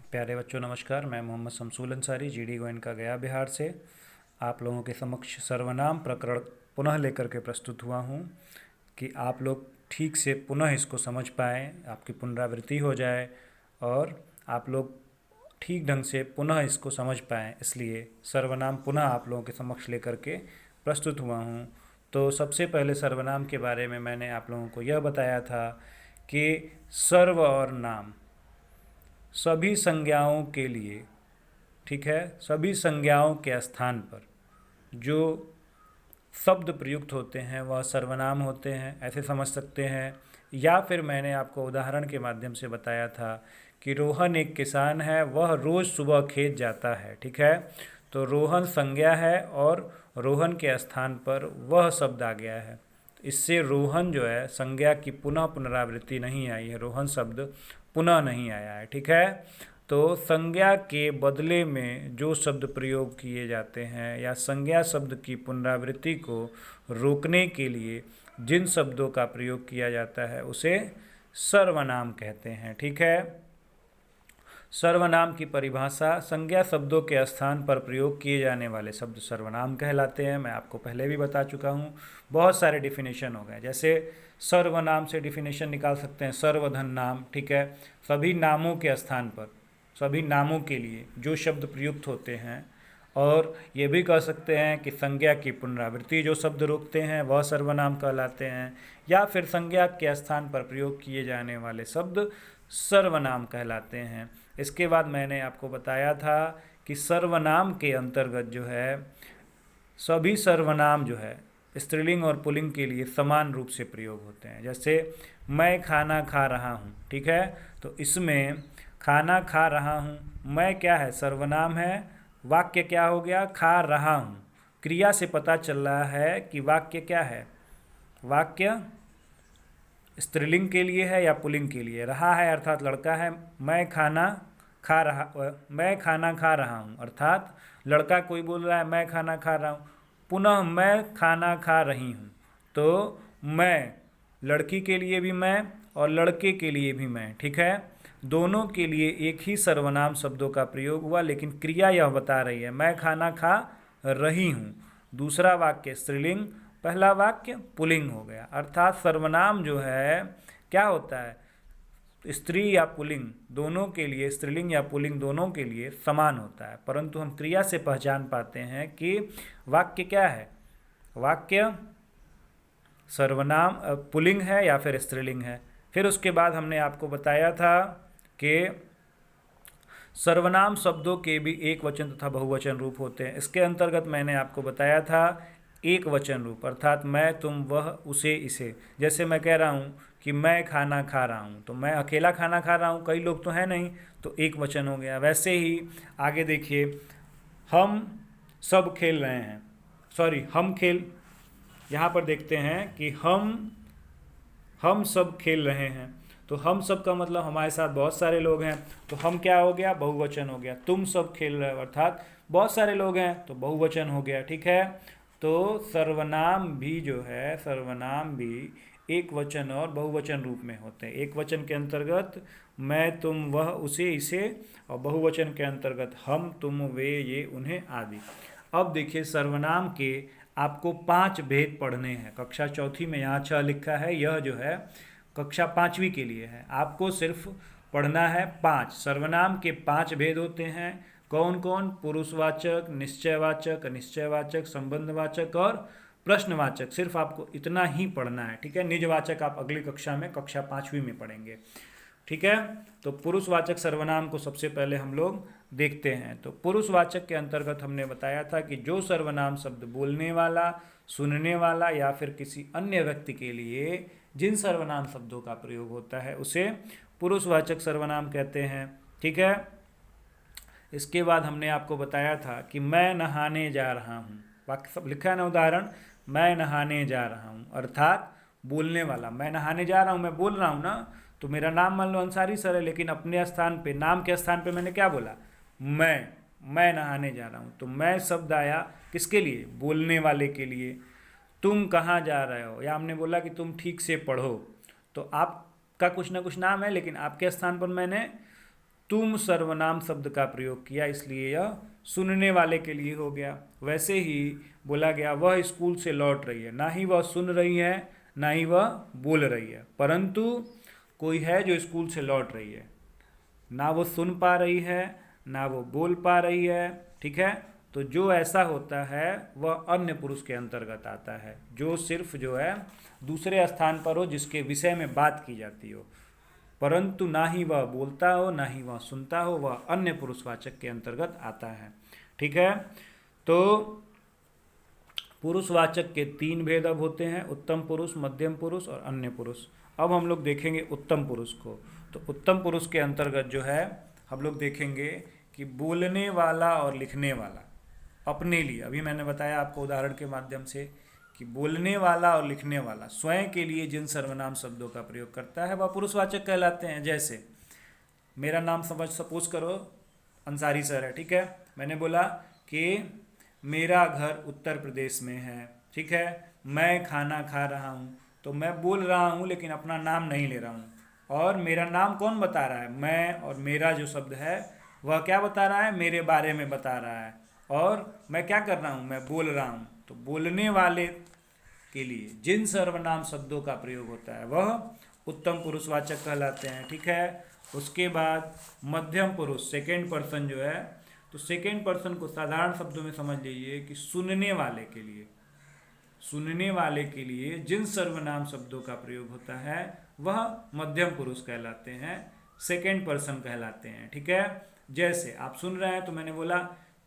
प्यारे बच्चों नमस्कार। मैं मोहम्मद शमसूल अंसारी जीडी गोयनका गया बिहार से आप लोगों के समक्ष सर्वनाम प्रकरण पुनः लेकर के प्रस्तुत हुआ हूँ कि आप लोग ठीक से पुनः इसको समझ पाएँ, आपकी पुनरावृत्ति हो जाए और आप लोग ठीक ढंग से पुनः इसको समझ पाएँ। इसलिए सर्वनाम पुनः आप लोगों के समक्ष लेकर के प्रस्तुत हुआ हूँ। तो सबसे पहले सर्वनाम के बारे में मैंने आप लोगों को यह बताया था कि सर्व और नाम सभी संज्ञाओं के लिए, ठीक है, सभी संज्ञाओं के स्थान पर जो शब्द प्रयुक्त होते हैं वह सर्वनाम होते हैं, ऐसे समझ सकते हैं। या फिर मैंने आपको उदाहरण के माध्यम से बताया था कि रोहन एक किसान है, वह रोज़ सुबह खेत जाता है, ठीक है। तो रोहन संज्ञा है और रोहन के स्थान पर वह शब्द आ गया है। इससे रोहन जो है संज्ञा की पुनः पुनरावृत्ति नहीं आई है, रोहन शब्द पुनः नहीं आया है, ठीक है। तो संज्ञा के बदले में जो शब्द प्रयोग किए जाते हैं या संज्ञा शब्द की पुनरावृत्ति को रोकने के लिए जिन शब्दों का प्रयोग किया जाता है उसे सर्वनाम कहते हैं, ठीक है। सर्वनाम की परिभाषा: संज्ञा शब्दों के स्थान पर प्रयोग किए जाने वाले शब्द सर्वनाम कहलाते हैं। मैं आपको पहले भी बता चुका हूँ, बहुत सारे डिफिनेशन हो गए। जैसे सर्वनाम से डिफिनेशन निकाल सकते हैं सर्वधन नाम, ठीक है। सभी नामों के स्थान पर, सभी नामों के लिए जो शब्द प्रयुक्त होते हैं। और ये भी कह सकते हैं कि संज्ञा की पुनरावृत्ति जो शब्द रोकते हैं वह सर्वनाम कहलाते हैं, या फिर संज्ञा के स्थान पर प्रयोग किए जाने वाले शब्द सर्वनाम कहलाते हैं। इसके बाद मैंने आपको बताया था कि सर्वनाम के अंतर्गत जो है सभी सर्वनाम जो है स्त्रीलिंग और पुल्लिंग के लिए समान रूप से प्रयोग होते हैं। जैसे मैं खाना खा रहा हूँ, ठीक है। तो इसमें खाना खा रहा हूँ, मैं क्या है, सर्वनाम है। वाक्य क्या हो गया, खा रहा हूँ। क्रिया से पता चल रहा है कि वाक्य क्या है, वाक्य स्त्रीलिंग के लिए है या पुल्लिंग के लिए। रहा है अर्थात लड़का है, मैं खाना खा रहा हूँ अर्थात लड़का कोई बोल रहा है मैं खाना खा रहा हूँ। पुनः मैं खाना खा रही हूँ, तो मैं लड़की के लिए भी मैं और लड़के के लिए भी मैं, ठीक है। दोनों के लिए एक ही सर्वनाम शब्दों का प्रयोग हुआ, लेकिन क्रिया यह बता रही है मैं खाना खा रही हूँ। दूसरा वाक्य स्त्रीलिंग, पहला वाक्य पुल्लिंग हो गया। अर्थात सर्वनाम जो है क्या होता है, स्त्री या पुल्लिंग दोनों के लिए, स्त्रीलिंग या पुल्लिंग दोनों के लिए समान होता है, परंतु हम क्रिया से पहचान पाते हैं कि वाक्य क्या है, वाक्य सर्वनाम पुल्लिंग है या फिर स्त्रीलिंग है। फिर उसके बाद हमने आपको बताया था कि सर्वनाम शब्दों के भी एक वचन तथा बहुवचन रूप होते हैं। इसके अंतर्गत मैंने आपको बताया था एक वचन रूप, अर्थात मैं, तुम, वह, उसे, इसे। जैसे मैं कह रहा हूँ कि मैं खाना खा रहा हूँ, तो मैं अकेला खाना खा रहा हूँ, कई लोग तो हैं नहीं, तो एक वचन हो गया। वैसे ही आगे देखिए, हम सब खेल रहे हैं, सॉरी हम खेल, यहाँ पर देखते हैं कि हम सब खेल रहे हैं। तो हम सब का मतलब हमारे साथ बहुत सारे लोग हैं, तो हम क्या हो गया, बहुवचन हो गया। तुम सब खेल रहे हो अर्थात बहुत सारे लोग हैं, तो बहुवचन हो गया, ठीक है। तो सर्वनाम भी जो है, सर्वनाम भी एक वचन और बहुवचन रूप में होते हैं। एक वचन के अंतर्गत मैं, तुम, वह, उसे, इसे, और बहुवचन के अंतर्गत हम, तुम, वे, ये, उन्हें आदि। अब देखिए सर्वनाम के आपको 5 भेद पढ़ने हैं। कक्षा चौथी में यहाँ 6 लिखा है, यह जो है कक्षा 5वीं के लिए है। आपको सिर्फ पढ़ना है 5 सर्वनाम के 5 भेद होते हैं। कौन कौन, पुरुषवाचक, निश्चयवाचक, अनिश्चयवाचक, संबंधवाचक और प्रश्नवाचक। सिर्फ आपको इतना ही पढ़ना है, ठीक है। निजवाचक आप अगली कक्षा में, कक्षा 5वीं में पढ़ेंगे, ठीक है। तो पुरुषवाचक सर्वनाम को सबसे पहले हम लोग देखते हैं। तो पुरुषवाचक के अंतर्गत हमने बताया था कि जो सर्वनाम शब्द बोलने वाला, सुनने वाला या फिर किसी अन्य व्यक्ति के लिए जिन सर्वनाम शब्दों का प्रयोग होता है उसे पुरुषवाचक सर्वनाम कहते हैं, ठीक है। इसके बाद हमने आपको बताया था कि मैं नहाने जा रहा हूँ, वाक्य सब लिखा है ना, उदाहरण, मैं नहाने जा रहा हूँ अर्थात बोलने वाला। मैं नहाने जा रहा हूँ, मैं बोल रहा हूँ ना, तो मेरा नाम मान लो अंसारी सर है, लेकिन अपने स्थान पे, नाम के स्थान पे मैंने क्या बोला, मैं नहाने जा रहा हूँ। तो मैं शब्द आया किसके लिए, बोलने वाले के लिए। तुम कहाँ जा रहे हो, या हमने बोला कि तुम ठीक से पढ़ो, तो आपका कुछ ना कुछ नाम है, लेकिन आपके स्थान पर मैंने तुम सर्वनाम शब्द का प्रयोग किया, इसलिए यह सुनने वाले के लिए हो गया। वैसे ही बोला गया वह स्कूल से लौट रही है, ना ही वह सुन रही है ना ही वह बोल रही है, परंतु कोई है जो स्कूल से लौट रही है, ना वो सुन पा रही है ना वो बोल पा रही है। ठीक है, तो जो ऐसा होता है वह अन्य पुरुष के अंतर्गत आता है, जो सिर्फ जो है दूसरे स्थान पर हो, जिसके विषय में बात की जाती हो, परंतु ना ही वह बोलता हो ना ही वह सुनता हो, वह अन्य पुरुषवाचक के अंतर्गत आता है। ठीक है, तो पुरुषवाचक के 3 भेद अब होते हैं, उत्तम पुरुष, मध्यम पुरुष और अन्य पुरुष। अब हम लोग देखेंगे उत्तम पुरुष को। तो उत्तम पुरुष के अंतर्गत जो है हम लोग देखेंगे कि बोलने वाला और लिखने वाला अपने लिए, अभी मैंने बताया आपको उदाहरण के माध्यम से कि बोलने वाला और लिखने वाला स्वयं के लिए जिन सर्वनाम शब्दों का प्रयोग करता है वह पुरुषवाचक कहलाते हैं। जैसे मेरा नाम सपोज करो अंसारी सर है, ठीक है, मैंने बोला कि मेरा घर उत्तर प्रदेश में है, ठीक है, मैं खाना खा रहा हूँ, तो मैं बोल रहा हूँ लेकिन अपना नाम नहीं ले रहा हूँ, और मेरा नाम कौन बता रहा है, मैं, और मेरा जो शब्द है वह क्या बता रहा है, मेरे बारे में बता रहा है, और मैं क्या कर रहा हूँ, मैं बोल रहा हूँ। तो बोलने वाले के लिए जिन सर्वनाम शब्दों का प्रयोग होता है वह उत्तम पुरुषवाचक कहलाते हैं। ठीक है, उसके बाद मध्यम पुरुष सेकेंड पर्सन जो है, तो सेकेंड पर्सन को साधारण शब्दों में समझ लीजिए कि सुनने वाले के लिए, सुनने वाले के लिए जिन सर्वनाम शब्दों का प्रयोग होता है वह मध्यम पुरुष कहलाते हैं, सेकेंड पर्सन कहलाते हैं। ठीक है, जैसे आप सुन रहे हैं तो मैंने बोला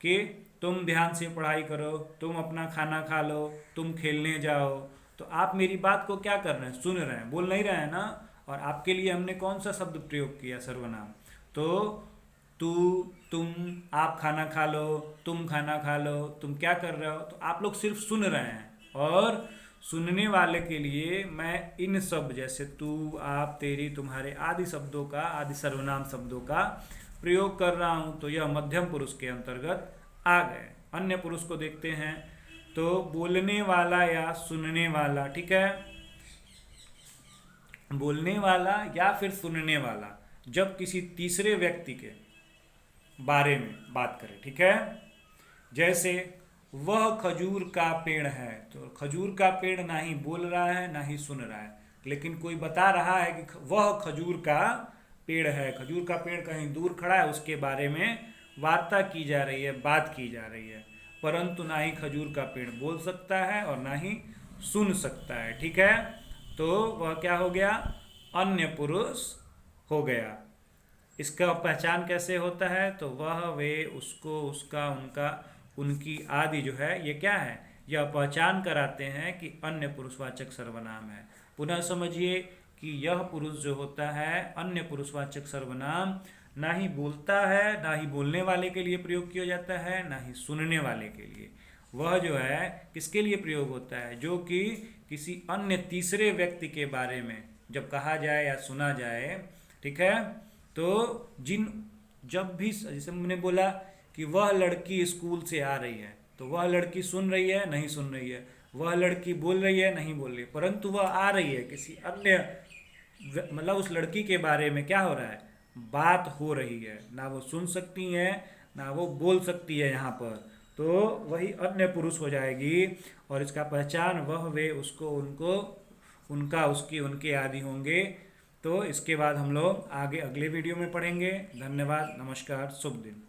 कि तुम ध्यान से पढ़ाई करो, तुम अपना खाना खा लो, तुम खेलने जाओ, तो आप मेरी बात को क्या कर रहे हैं, सुन रहे हैं, बोल नहीं रहे हैं ना। और आपके लिए हमने कौन सा शब्द प्रयोग किया, सर्वनाम, तो तू, तुम, आप खाना खा लो, तुम खाना खा लो, तुम क्या कर रहे हो, तो आप लोग सिर्फ सुन रहे हैं। और सुनने वाले के लिए मैं इन शब्द जैसे तू, आप, तेरी, तुम्हारे आदि शब्दों का, आदि सर्वनाम शब्दों का प्रयोग कर रहा हूं, तो यह मध्यम पुरुष के अंतर्गत आ गए। अन्य पुरुष को देखते हैं, तो बोलने वाला या सुनने वाला, ठीक है, बोलने वाला या फिर सुनने वाला जब किसी तीसरे व्यक्ति के बारे में बात करें, ठीक है, जैसे वह खजूर का पेड़ है, तो खजूर का पेड़ ना ही बोल रहा है ना ही सुन रहा है, लेकिन कोई बता रहा है कि वह खजूर का पेड़ है, खजूर का पेड़ कहीं दूर खड़ा है, उसके बारे में वार्ता की जा रही है, बात की जा रही है, परंतु ना ही खजूर का पेड़ बोल सकता है और ना ही सुन सकता है। ठीक है, तो वह क्या हो गया, अन्य पुरुष हो गया। इसका पहचान कैसे होता है, तो वह, वे, उसको, उसका, उनका, उनकी आदि जो है ये क्या है, यह पहचान कराते हैं कि अन्य पुरुषवाचक सर्वनाम है। पुनः समझिए कि यह पुरुष जो होता है अन्य पुरुषवाचक सर्वनाम ना ही बोलता है ना ही बोलने वाले के लिए प्रयोग किया जाता है ना ही सुनने वाले के लिए, वह जो है किसके लिए प्रयोग होता है, जो कि किसी अन्य तीसरे व्यक्ति के बारे में जब कहा जाए या सुना जाए। ठीक है, तो जब भी, जैसे मैंने बोला कि वह लड़की स्कूल से आ रही है, तो वह लड़की सुन रही है नहीं सुन रही है, वह लड़की बोल रही है नहीं बोल रही है, परंतु वह आ रही है, किसी अन्य मतलब उस लड़की के बारे में क्या हो रहा है, बात हो रही है, ना वो सुन सकती है ना वो बोल सकती है यहाँ पर, तो वही अन्य पुरुष हो जाएगी। और इसका पहचान वह, वे, उसको, उनको, उनका, उसकी, उनके आदि होंगे। तो इसके बाद हम लोग आगे अगले वीडियो में पढ़ेंगे। धन्यवाद, नमस्कार, शुभ दिन।